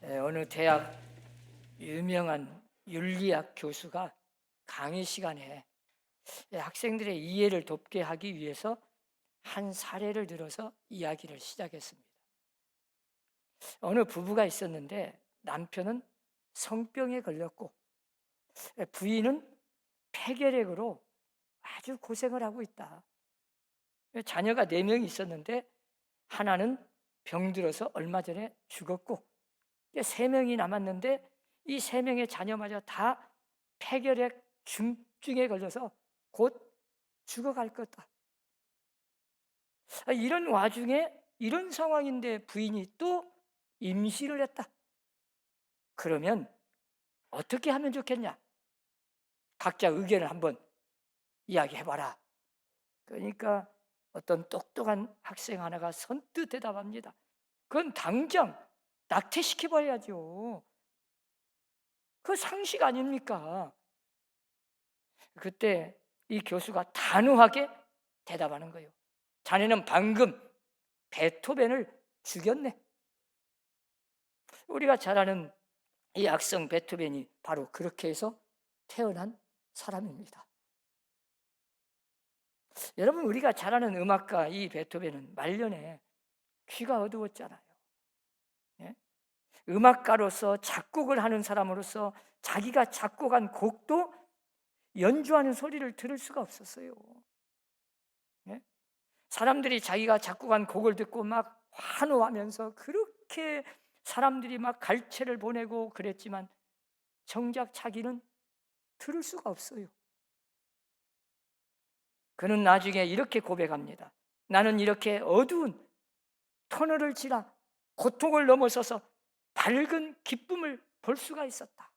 어느 대학 유명한 윤리학 교수가 강의 시간에 학생들의 이해를 돕게 하기 위해서 한 사례를 들어서 이야기를 시작했습니다. 어느 부부가 있었는데 남편은 성병에 걸렸고 부인은 폐결핵으로 아주 고생을 하고 있다. 자녀가 4명이 있었는데 하나는 병들어서 얼마 전에 죽었고 3명이 남았는데 이 3명의 자녀마저 다 폐결핵 중증에 걸려서 곧 죽어갈 거다. 이런 와중에 이런 상황인데 부인이 또 임시를 했다. 그러면 어떻게 하면 좋겠냐? 각자 의견을 한번 이야기해봐라. 그러니까 어떤 똑똑한 학생 하나가 선뜻 대답합니다. 그건 당장 낙태시켜버려야죠. 그 상식 아닙니까? 그때 이 교수가 단호하게 대답하는 거예요. 자네는 방금 베토벤을 죽였네. 우리가 잘 아는 이 악성 베토벤이 바로 그렇게 해서 태어난 사람입니다. 여러분, 우리가 잘 아는 음악가 이 베토벤은 말년에 귀가 어두웠잖아요. 예? 음악가로서 작곡을 하는 사람으로서 자기가 작곡한 곡도 연주하는 소리를 들을 수가 없었어요. 예? 사람들이 자기가 작곡한 곡을 듣고 막 환호하면서 그렇게 사람들이 막 갈채를 보내고 그랬지만 정작 자기는 들을 수가 없어요. 그는 나중에 이렇게 고백합니다. 나는 이렇게 어두운 터널을 지나 고통을 넘어서서 밝은 기쁨을 볼 수가 있었다.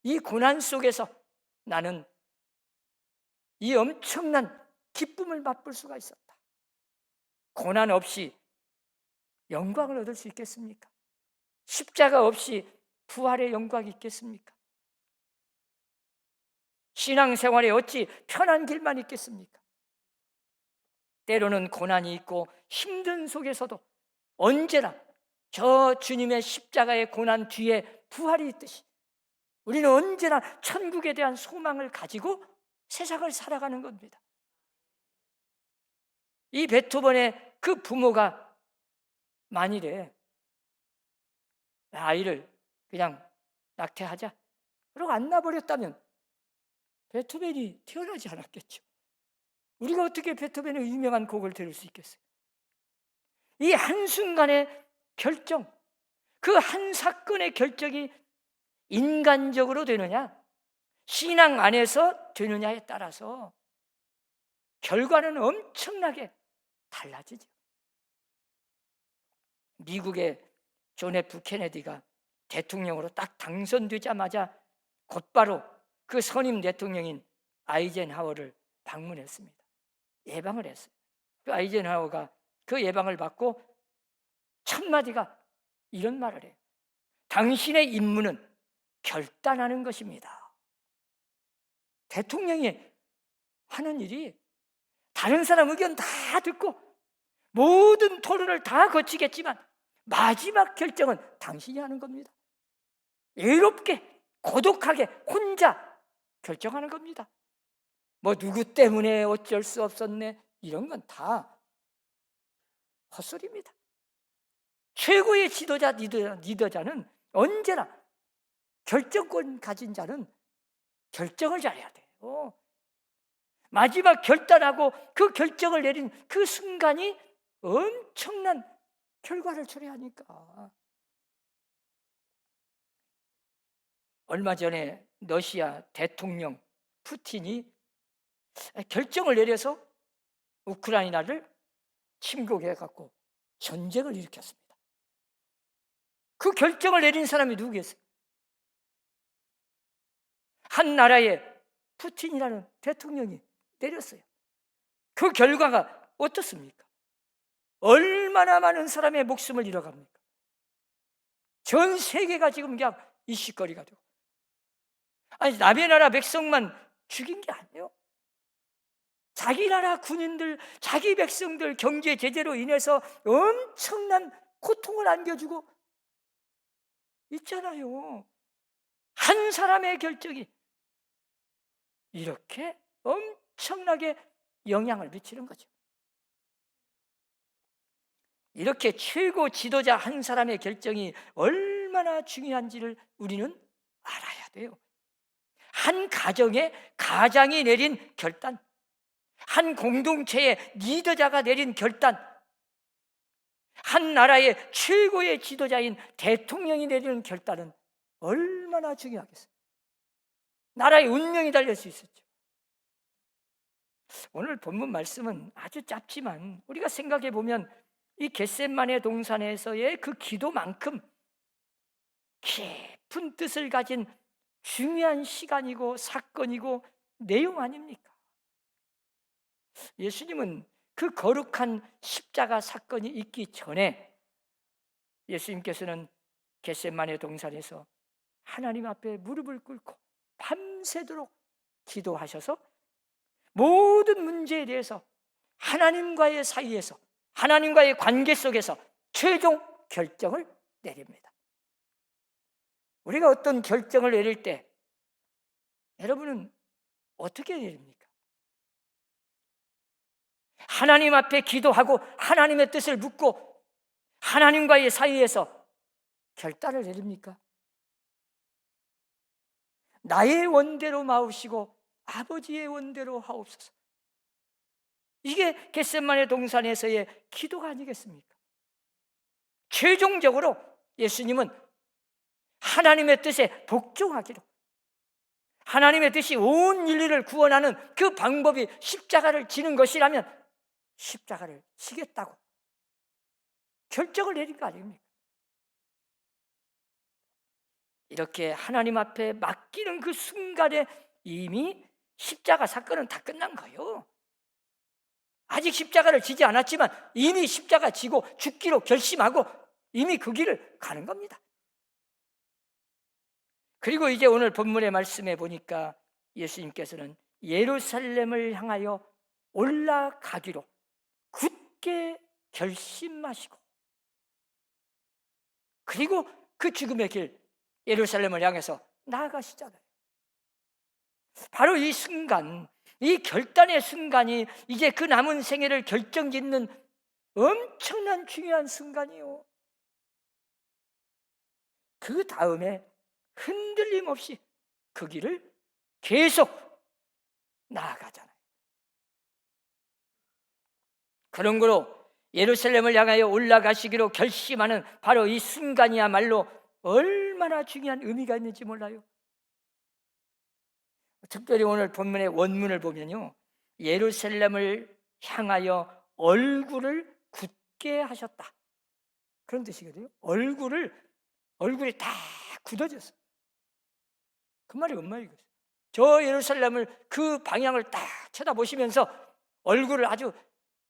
이 고난 속에서 나는 이 엄청난 기쁨을 맛볼 수가 있었다. 고난 없이 영광을 얻을 수 있겠습니까? 십자가 없이 부활의 영광이 있겠습니까? 신앙생활에 어찌 편한 길만 있겠습니까? 때로는 고난이 있고 힘든 속에서도 언제나 저 주님의 십자가의 고난 뒤에 부활이 있듯이 우리는 언제나 천국에 대한 소망을 가지고 세상을 살아가는 겁니다. 이 베토벤의 그 부모가 만일에 아이를 그냥 낙태하자 그러고 안 낳아버렸다면 베토벤이 태어나지 않았겠죠. 우리가 어떻게 베토벤의 유명한 곡을 들을 수 있겠어요? 이 한순간의 결정, 그 한 사건의 결정이 인간적으로 되느냐, 신앙 안에서 되느냐에 따라서 결과는 엄청나게 달라지죠. 미국의 존 F 케네디가 대통령으로 딱 당선되자마자 곧바로 그 선임 대통령인 아이젠하워를 방문했습니다. 예방을 했어요. 그 아이젠하워가 그 예방을 받고 첫 마디가 이런 말을 해요. 당신의 임무는 결단하는 것입니다. 대통령이 하는 일이 다른 사람 의견 다 듣고 모든 토론을 다 거치겠지만 마지막 결정은 당신이 하는 겁니다. 외롭게 고독하게 혼자 결정하는 겁니다. 뭐 누구 때문에 어쩔 수 없었네 이런 건 다 헛소리입니다. 최고의 지도자 리더자는 언제나 결정권 가진 자는 결정을 잘해야 돼요. 마지막 결단하고 그 결정을 내린 그 순간이 엄청난 결과를 초래하니까. 얼마 전에 러시아 대통령 푸틴이 결정을 내려서 우크라이나를 침공해갖고 전쟁을 일으켰습니다. 그 결정을 내린 사람이 누구겠어요? 한 나라의 푸틴이라는 대통령이 내렸어요. 그 결과가 어떻습니까? 얼마나 많은 사람의 목숨을 잃어갑니까? 전 세계가 지금 그냥 이슈거리가 되고, 아니 남의 나라 백성만 죽인 게 아니에요. 자기 나라 군인들, 자기 백성들 경제 제재로 인해서 엄청난 고통을 안겨주고 있잖아요. 한 사람의 결정이 이렇게 엄청나게 영향을 미치는 거죠. 이렇게 최고 지도자 한 사람의 결정이 얼마나 중요한지를 우리는 알아야 돼요. 한 가정의 가장이 내린 결단, 한 공동체의 리더자가 내린 결단, 한 나라의 최고의 지도자인 대통령이 내리는 결단은 얼마나 중요하겠어요. 나라의 운명이 달릴 수 있었죠. 오늘 본문 말씀은 아주 짧지만 우리가 생각해 보면 이 겟세마네 동산에서의 그 기도만큼 깊은 뜻을 가진 중요한 시간이고 사건이고 내용 아닙니까? 예수님은 그 거룩한 십자가 사건이 있기 전에 예수님께서는 겟세마네 동산에서 하나님 앞에 무릎을 꿇고 밤새도록 기도하셔서 모든 문제에 대해서 하나님과의 사이에서, 하나님과의 관계 속에서 최종 결정을 내립니다. 우리가 어떤 결정을 내릴 때 여러분은 어떻게 내립니까? 하나님 앞에 기도하고 하나님의 뜻을 묻고 하나님과의 사이에서 결단을 내립니까? 나의 원대로 마우시고 아버지의 원대로 하옵소서. 이게 겟세마네 동산에서의 기도가 아니겠습니까? 최종적으로 예수님은 하나님의 뜻에 복종하기로, 하나님의 뜻이 온 인류를 구원하는 그 방법이 십자가를 지는 것이라면 십자가를 지겠다고 결정을 내린 거 아닙니까? 이렇게 하나님 앞에 맡기는 그 순간에 이미 십자가 사건은 다 끝난 거예요. 아직 십자가를 지지 않았지만 이미 십자가 지고 죽기로 결심하고 이미 그 길을 가는 겁니다. 그리고 이제 오늘 본문의 말씀에 보니까 예수님께서는 예루살렘을 향하여 올라가기로 굳게 결심하시고, 그리고 그 죽음의 길 예루살렘을 향해서 나아가시잖아요. 바로 이 순간, 이 결단의 순간이 이제 그 남은 생애를 결정짓는 엄청난 중요한 순간이요. 그 다음에 흔들림 없이 그 길을 계속 나아가잖아요. 그런 거로 예루살렘을 향하여 올라가시기로 결심하는 바로 이 순간이야말로 얼마나 중요한 의미가 있는지 몰라요. 특별히 오늘 본문의 원문을 보면요, 예루살렘을 향하여 얼굴을 굳게 하셨다, 그런 뜻이거든요. 얼굴이 다 굳어졌어. 그 말이 뭔 말이겠어요? 저 예루살렘을 그 방향을 딱 쳐다보시면서 얼굴을 아주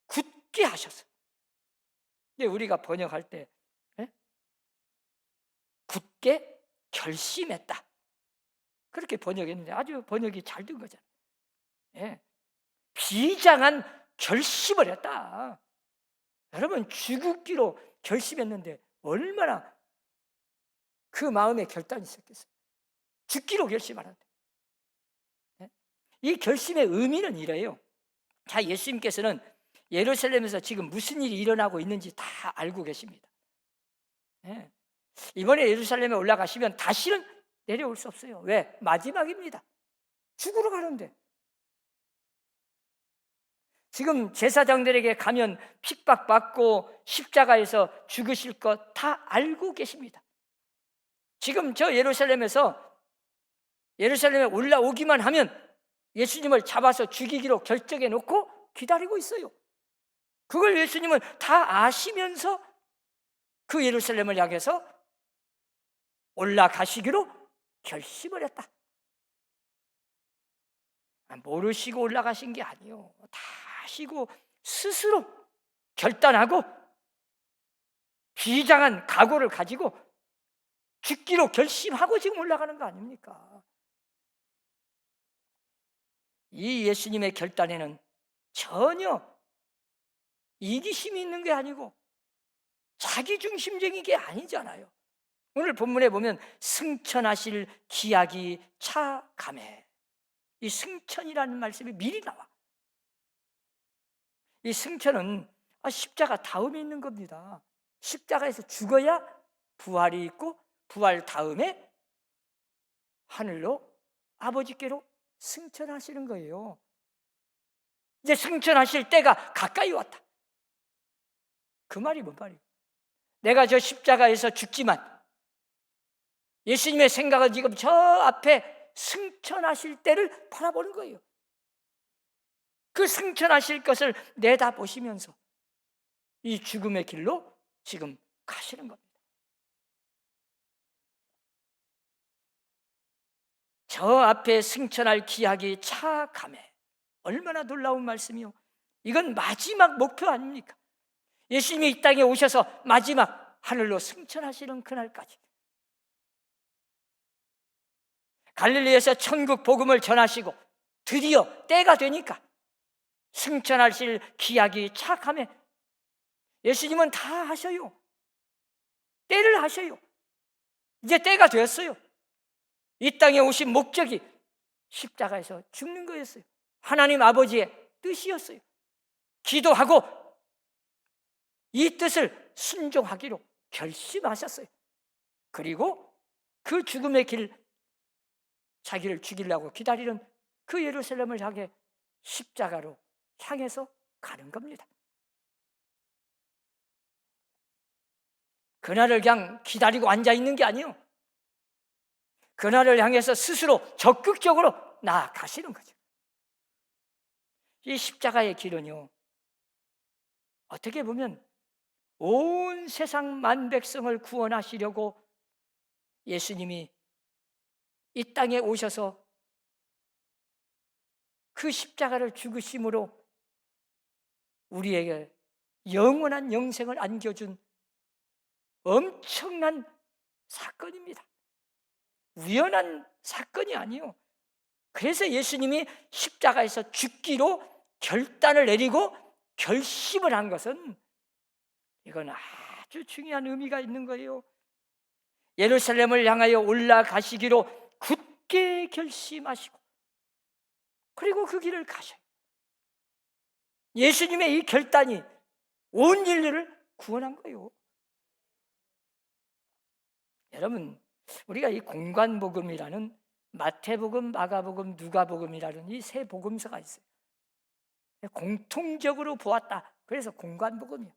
굳게 하셨어. 근데 우리가 번역할 때 굳게 결심했다, 그렇게 번역했는데 아주 번역이 잘 된 거잖아요. 예. 비장한 결심을 했다. 여러분, 죽기로 결심했는데 얼마나 그 마음에 결단이 있었겠어요. 죽기로 결심하는데. 예? 이 결심의 의미는 이래요. 자, 예수님께서는 예루살렘에서 지금 무슨 일이 일어나고 있는지 다 알고 계십니다. 예. 이번에 예루살렘에 올라가시면 다시는 내려올 수 없어요. 왜? 마지막입니다. 죽으러 가는데. 지금 제사장들에게 가면 핍박받고 십자가에서 죽으실 것 다 알고 계십니다. 지금 저 예루살렘에 올라오기만 하면 예수님을 잡아서 죽이기로 결정해 놓고 기다리고 있어요. 그걸 예수님은 다 아시면서 그 예루살렘을 향해서 올라가시기로 결심을 했다. 모르시고 올라가신 게 아니에요. 다 아시고 스스로 결단하고 비장한 각오를 가지고 죽기로 결심하고 지금 올라가는 거 아닙니까? 이 예수님의 결단에는 전혀 이기심이 있는 게 아니고 자기중심적인 게 아니잖아요. 오늘 본문에 보면 승천하실 기약이 차감해. 이 승천이라는 말씀이 미리 나와. 이 승천은 십자가 다음에 있는 겁니다. 십자가에서 죽어야 부활이 있고, 부활 다음에 하늘로 아버지께로 승천하시는 거예요. 이제 승천하실 때가 가까이 왔다. 그 말이 뭔 말이에요? 내가 저 십자가에서 죽지만 예수님의 생각은 지금 저 앞에 승천하실 때를 바라보는 거예요. 그 승천하실 것을 내다보시면서 이 죽음의 길로 지금 가시는 겁니다. 저 앞에 승천할 기약이 차감해. 얼마나 놀라운 말씀이요. 이건 마지막 목표 아닙니까? 예수님이 이 땅에 오셔서 마지막 하늘로 승천하시는 그날까지 갈릴리에서 천국 복음을 전하시고 드디어 때가 되니까 승천하실 기약이 차감해. 예수님은 다 하셔요. 때를 하셔요. 이제 때가 되었어요. 이 땅에 오신 목적이 십자가에서 죽는 거였어요. 하나님 아버지의 뜻이었어요. 기도하고 이 뜻을 순종하기로 결심하셨어요. 그리고 그 죽음의 길, 자기를 죽이려고 기다리는 그 예루살렘을 향해 십자가로 향해서 가는 겁니다. 그날을 그냥 기다리고 앉아있는 게 아니에요. 그날을 향해서 스스로 적극적으로 나아가시는 거죠. 이 십자가의 길은요, 어떻게 보면 온 세상 만백성을 구원하시려고 예수님이 이 땅에 오셔서 그 십자가를 죽으심으로 우리에게 영원한 영생을 안겨준 엄청난 사건입니다. 우연한 사건이 아니에요. 그래서 예수님이 십자가에서 죽기로 결단을 내리고 결심을 한 것은 이건 아주 중요한 의미가 있는 거예요. 예루살렘을 향하여 올라가시기로 굳게 결심하시고 그리고 그 길을 가셔요. 예수님의 이 결단이 온 인류를 구원한 거예요. 여러분, 우리가 이 공관복음이라는 마태복음, 마가복음, 누가복음이라는 이 세 복음서가 있어요. 공통적으로 보았다. 그래서 공관복음이에요.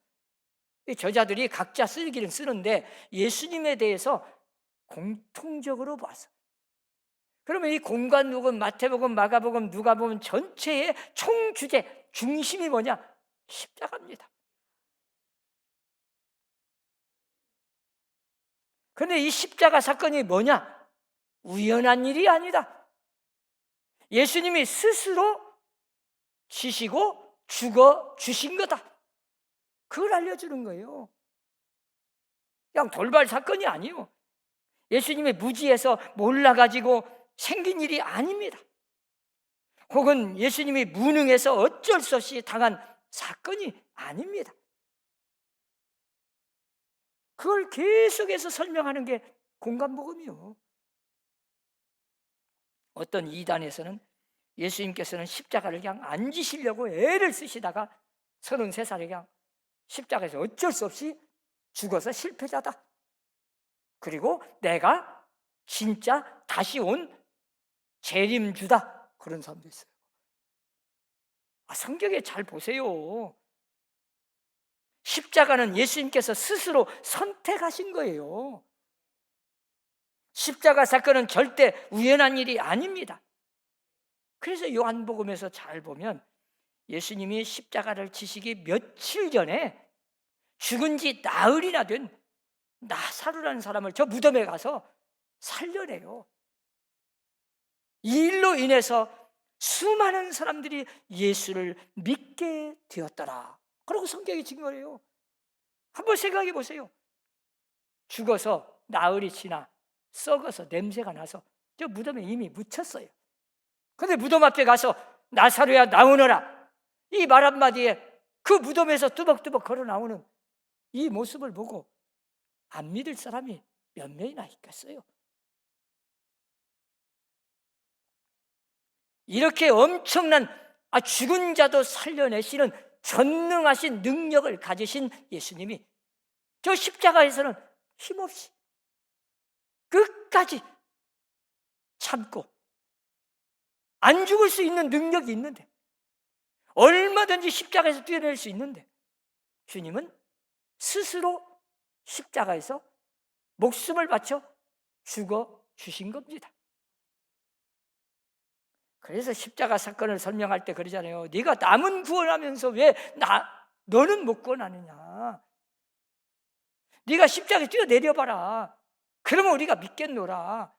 이 저자들이 각자 쓰기는 쓰는데 예수님에 대해서 공통적으로 보았어요. 그러면 이 공관복음, 마태복음, 마가복음, 누가복음 전체의 총 주제, 중심이 뭐냐? 십자가입니다. 그런데 이 십자가 사건이 뭐냐? 우연한 일이 아니다. 예수님이 스스로 지시고 죽어 주신 거다. 그걸 알려주는 거예요. 그냥 돌발 사건이 아니에요. 예수님이 무지해서 몰라가지고 생긴 일이 아닙니다. 혹은 예수님이 무능해서 어쩔 수 없이 당한 사건이 아닙니다. 그걸 계속해서 설명하는 게 공관복음이요. 어떤 이단에서는 예수님께서는 십자가를 그냥 안 지시려고 애를 쓰시다가 33살에 그냥 십자가에서 어쩔 수 없이 죽어서 실패자다. 그리고 내가 진짜 다시 온 재림주다. 그런 사람도 있어요. 성경에 잘 보세요. 십자가는 예수님께서 스스로 선택하신 거예요. 십자가 사건은 절대 우연한 일이 아닙니다. 그래서 요한복음에서 잘 보면 예수님이 십자가를 지시기 며칠 전에 죽은 지 나흘이나 된 나사로라는 사람을 저 무덤에 가서 살려내요. 이 일로 인해서 수많은 사람들이 예수를 믿게 되었더라. 그러고 성경이 증거해요. 한번 생각해 보세요. 죽어서 나흘이 지나 썩어서 냄새가 나서 저 무덤에 이미 묻혔어요. 그런데 무덤 앞에 가서 나사로야 나오너라, 이 말 한마디에 그 무덤에서 뚜벅뚜벅 걸어 나오는 이 모습을 보고 안 믿을 사람이 몇 명이나 있겠어요? 이렇게 엄청난 죽은 자도 살려내시는 전능하신 능력을 가지신 예수님이 저 십자가에서는 힘없이 끝까지 참고 안 죽을 수 있는 능력이 있는데, 얼마든지 십자가에서 뛰어낼 수 있는데, 주님은 스스로 십자가에서 목숨을 바쳐 죽어 주신 겁니다. 그래서 십자가 사건을 설명할 때 그러잖아요. 네가 남은 구원하면서 왜 너는 못 구원하느냐. 네가 십자가에 뛰어내려봐라. 그러면 우리가 믿겠노라.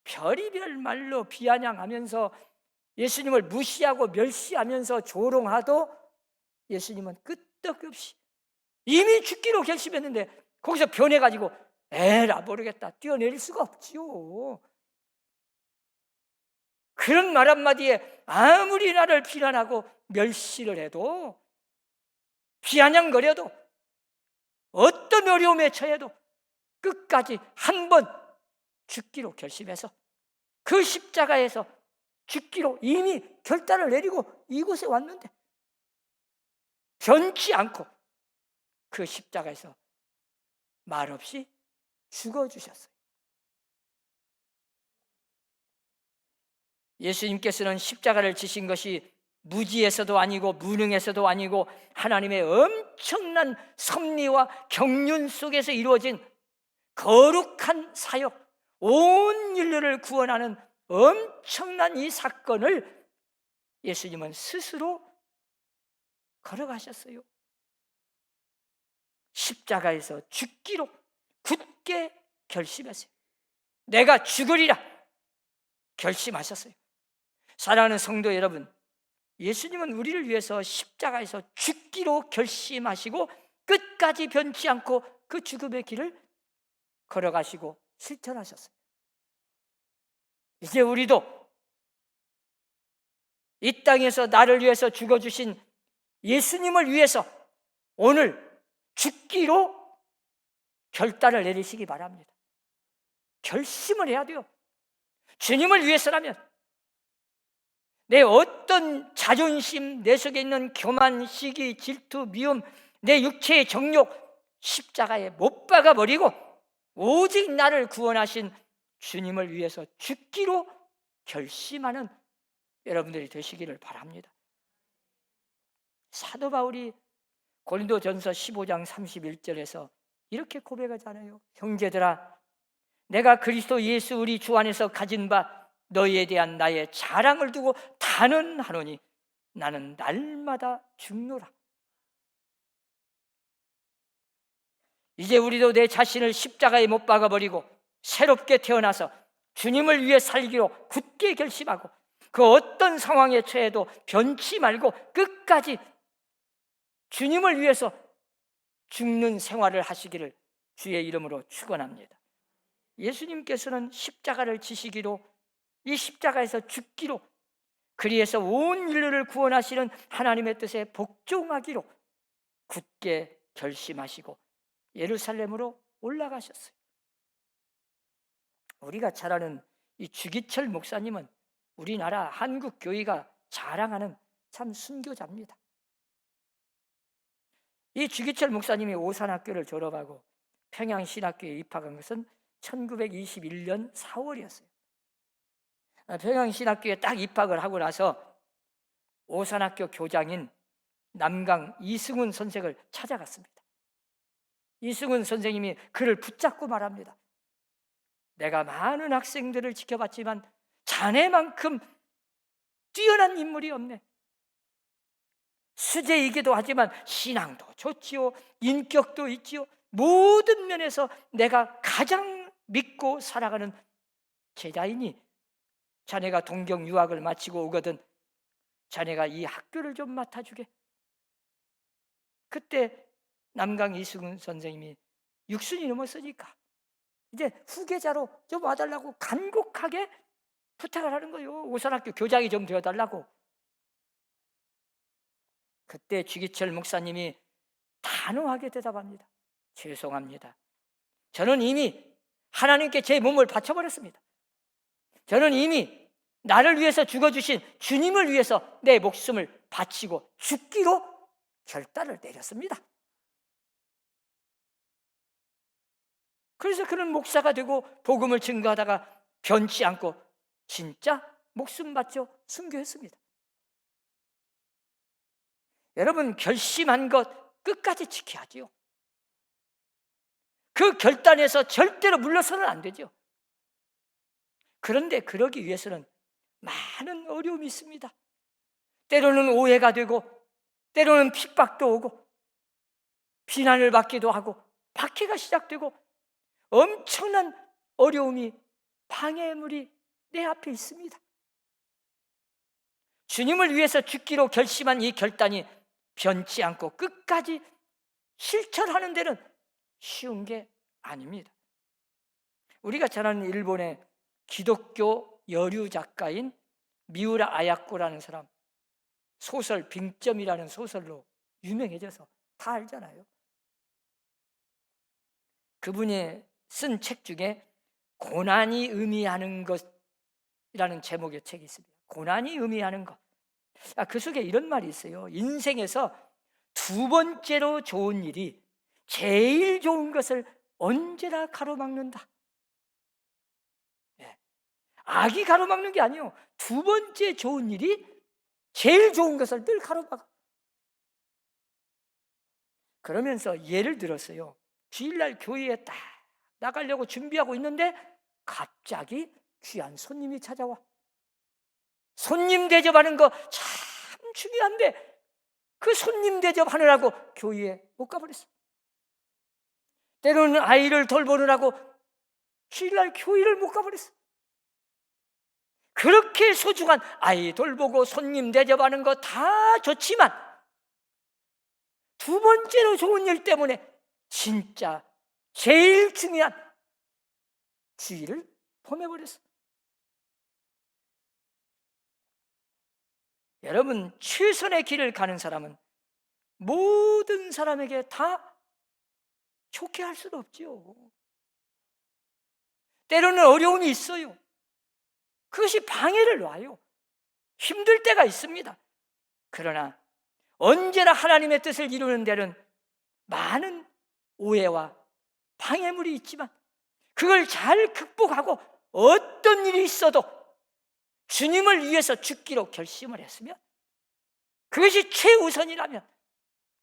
별의별 말로 비아냥하면서 예수님을 무시하고 멸시하면서 조롱하도 예수님은 끄떡없이 이미 죽기로 결심했는데 거기서 변해가지고 에라 모르겠다 뛰어내릴 수가 없지요. 그런 말 한마디에 아무리 나를 비난하고 멸시를 해도, 비아냥거려도, 어떤 어려움에 처해도 끝까지 한 번 죽기로 결심해서 그 십자가에서 죽기로 이미 결단을 내리고 이곳에 왔는데 변치 않고 그 십자가에서 말없이 죽어주셨어요. 예수님께서는 십자가를 지신 것이 무지에서도 아니고 무능에서도 아니고 하나님의 엄청난 섭리와 경륜 속에서 이루어진 거룩한 사역, 온 인류를 구원하는 엄청난 이 사건을 예수님은 스스로 걸어가셨어요. 십자가에서 죽기로 굳게 결심했어요. 내가 죽으리라 결심하셨어요. 사랑하는 성도 여러분, 예수님은 우리를 위해서 십자가에서 죽기로 결심하시고 끝까지 변치 않고 그 죽음의 길을 걸어가시고 실천하셨어요. 이제 우리도 이 땅에서 나를 위해서 죽어주신 예수님을 위해서 오늘 죽기로 결단을 내리시기 바랍니다. 결심을 해야 돼요. 주님을 위해서라면 내 어떤 자존심, 내 속에 있는 교만, 시기, 질투, 미움, 내 육체의 정욕 십자가에 못 박아버리고 오직 나를 구원하신 주님을 위해서 죽기로 결심하는 여러분들이 되시기를 바랍니다. 사도 바울이 고린도전서 15장 31절에서 이렇게 고백하잖아요. 형제들아, 내가 그리스도 예수 우리 주 안에서 가진 바 너희에 대한 나의 자랑을 두고 단언하노니 나는 날마다 죽노라. 이제 우리도 내 자신을 십자가에 못 박아버리고 새롭게 태어나서 주님을 위해 살기로 굳게 결심하고 그 어떤 상황에 처해도 변치 말고 끝까지 주님을 위해서 죽는 생활을 하시기를 주의 이름으로 축원합니다. 예수님께서는 십자가를 지시기로, 이 십자가에서 죽기로, 그리해서 온 인류를 구원하시는 하나님의 뜻에 복종하기로 굳게 결심하시고 예루살렘으로 올라가셨어요. 우리가 잘 아는 이 주기철 목사님은 우리나라 한국 교회가 자랑하는 참 순교자입니다. 이 주기철 목사님이 오산학교를 졸업하고 평양신학교에 입학한 것은 1921년 4월이었어요. 평양신학교에 딱 입학을 하고 나서 오산학교 교장인 남강 이승훈 선생을 찾아갔습니다. 이승훈 선생님이 그를 붙잡고 말합니다. 내가 많은 학생들을 지켜봤지만 자네만큼 뛰어난 인물이 없네. 수재이기도 하지만 신앙도 좋지요, 인격도 있지요. 모든 면에서 내가 가장 믿고 살아가는 제자이니 자네가 동경 유학을 마치고 오거든 자네가 이 학교를 좀 맡아주게. 그때 남강 이승훈 선생님이 60이 넘었으니까 이제 후계자로 좀 와달라고 간곡하게 부탁을 하는 거예요. 오산학교 교장이 좀 되어달라고. 그때 주기철 목사님이 단호하게 대답합니다. 죄송합니다. 저는 이미 하나님께 제 몸을 바쳐버렸습니다. 저는 이미 나를 위해서 죽어주신 주님을 위해서 내 목숨을 바치고 죽기로 결단을 내렸습니다. 그래서 그런 목사가 되고 복음을 증거하다가 변치 않고 진짜 목숨 바쳐 순교했습니다. 여러분, 결심한 것 끝까지 지켜야지요. 그 결단에서 절대로 물러서는 안 되죠. 그런데 그러기 위해서는 많은 어려움이 있습니다. 때로는 오해가 되고, 때로는 핍박도 오고, 비난을 받기도 하고, 박해가 시작되고, 엄청난 어려움이, 방해물이 내 앞에 있습니다. 주님을 위해서 죽기로 결심한 이 결단이 변치 않고 끝까지 실천하는 데는 쉬운 게 아닙니다. 우리가 잘 아는 일본의 기독교 여류 작가인 미우라 아야코라는 사람, 소설 빙점이라는 소설로 유명해져서 다 알잖아요. 그분이 쓴 책 중에 고난이 의미하는 것이라는 제목의 책이 있습니다. 고난이 의미하는 것. 그 속에 이런 말이 있어요. 인생에서 두 번째로 좋은 일이 제일 좋은 것을 언제나 가로막는다. 악이 가로막는 게 아니에요. 두 번째 좋은 일이 제일 좋은 것을 늘 가로막아. 그러면서 예를 들었어요. 주일날 교회에 딱 나가려고 준비하고 있는데 갑자기 귀한 손님이 찾아와. 손님 대접하는 거 참 중요한데 그 손님 대접하느라고 교회에 못 가버렸어. 때로는 아이를 돌보느라고 주일날 교회를 못 가버렸어. 그렇게 소중한 아이 돌보고 손님 대접하는 거 다 좋지만 두 번째로 좋은 일 때문에 진짜 제일 중요한 주일을 보내버렸어. 여러분, 최선의 길을 가는 사람은 모든 사람에게 다 좋게 할 수는 없죠. 때로는 어려움이 있어요. 그것이 방해를 놔요. 힘들 때가 있습니다. 그러나 언제나 하나님의 뜻을 이루는 데는 많은 오해와 방해물이 있지만 그걸 잘 극복하고 어떤 일이 있어도 주님을 위해서 죽기로 결심을 했으면, 그것이 최우선이라면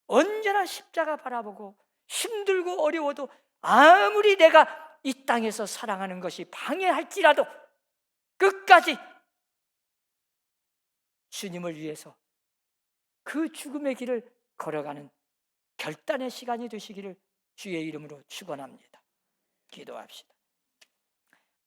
언제나 십자가 바라보고 힘들고 어려워도 아무리 내가 이 땅에서 사랑하는 것이 방해할지라도 끝까지 주님을 위해서 그 죽음의 길을 걸어가는 결단의 시간이 되시기를 주의 이름으로 축원합니다. 기도합시다.